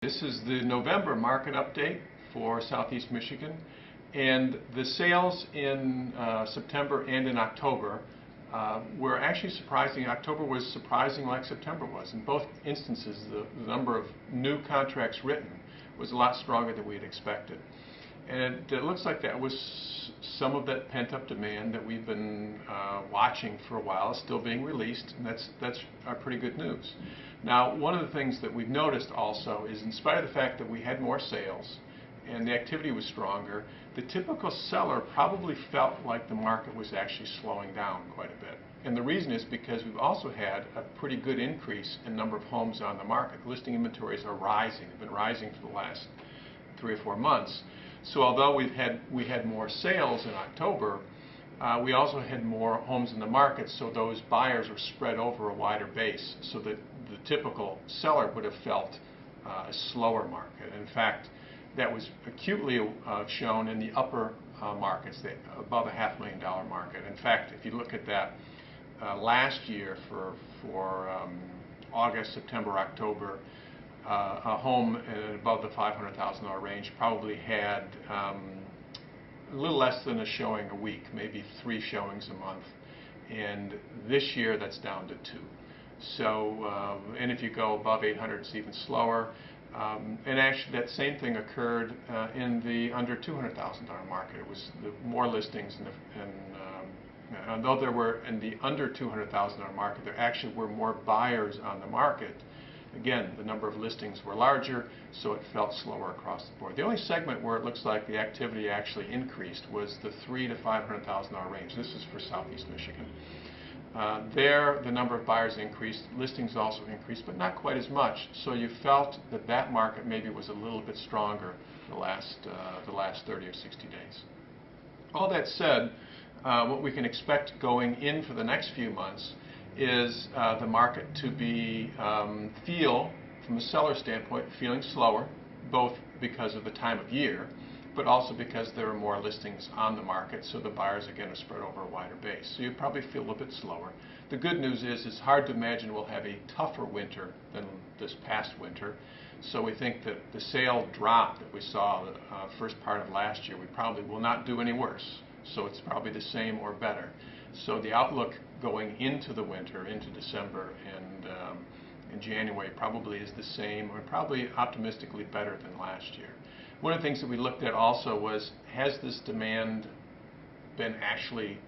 This is the November market update for Southeast Michigan, and the sales in September and in October were actually surprising. October was surprising like September was. In both instances, the number of new contracts written was a lot stronger than we had expected. And it looks like that was some of that pent-up demand that we've been watching for a while is still being released, and that's pretty good news. Now, one of the things that we've noticed also is, in spite of the fact that we had more sales and the activity was stronger, the typical seller probably felt like the market was actually slowing down quite a bit. And the reason is because we've also had a pretty good increase in number of homes on the market. Listing inventories are rising. They've been rising for the last 3 or 4 months. So although we had more sales in October, we also had more homes in the market, so those buyers were spread over a wider base, so that the typical seller would have felt a slower market. In fact, that was acutely shown in the upper markets, above a $500,000 market. In fact, if you look at that last year for August, September, October, a home above the $500,000 range probably had a little less than a showing a week, maybe 3 showings a month. And this year that's down to 2. So, and if you go above 800, it's even slower. And actually that same thing occurred in the under $200,000 market. It was more listings, although there were in the under $200,000 market, there actually were more buyers on the market. Again, the number of listings were larger, so it felt slower across the board. The only segment where it looks like the activity actually increased was the $300,000 to $500,000 range. This is for Southeast Michigan. There, the number of buyers increased, listings also increased, but not quite as much. So you felt that that market maybe was a little bit stronger the last 30 or 60 days. All that said, what we can expect going in for the next few months is the market to be from a seller standpoint, feeling slower, both because of the time of year, but also because there are more listings on the market, so the buyers again are spread over a wider base. So you probably feel a little bit slower. The good news is it's hard to imagine we'll have a tougher winter than this past winter. So we think that the sale drop that we saw the first part of last year, we probably will not do any worse. So it's probably the same or better. So the outlook going into the winter, into December and in January, probably is the same, or probably optimistically better than last year. One of the things that we looked at also was, has this demand been actually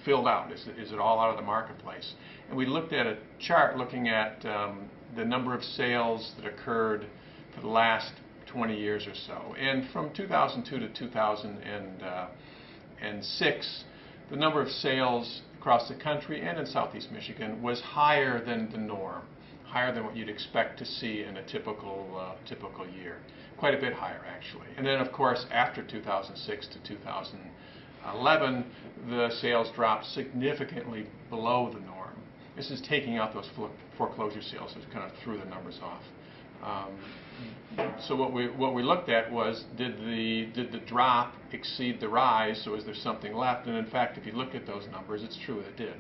filled out? Is it all out of the marketplace? And we looked at a chart looking at the number of sales that occurred for the last 20 years or so. And from 2002 to 2006, the number of sales across the country and in Southeast Michigan was higher than the norm, higher than what you'd expect to see in a typical year. Quite a bit higher, actually. And then, of course, after 2006 to 2011, the sales dropped significantly below the norm. This is taking out those foreclosure sales, which kind of threw the numbers off. So what we looked at was, did the drop exceed the rise? So is there something left? And in fact, if you look at those numbers, it's true it did.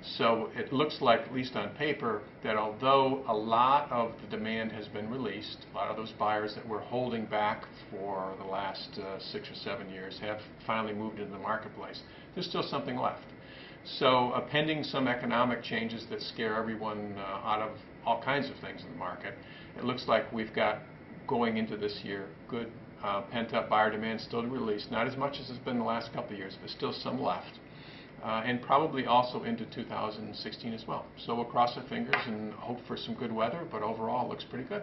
So it looks like, at least on paper, that although a lot of the demand has been released, a lot of those buyers that were holding back for the last 6 or 7 years have finally moved into the marketplace. There's still something left. So pending some economic changes that scare everyone out of all kinds of things in the market, it looks like we've got, going into this year, good pent-up buyer demand still to release. Not as much as it's been the last couple of years, but still some left. And probably also into 2016 as well. So we'll cross our fingers and hope for some good weather, but overall it looks pretty good.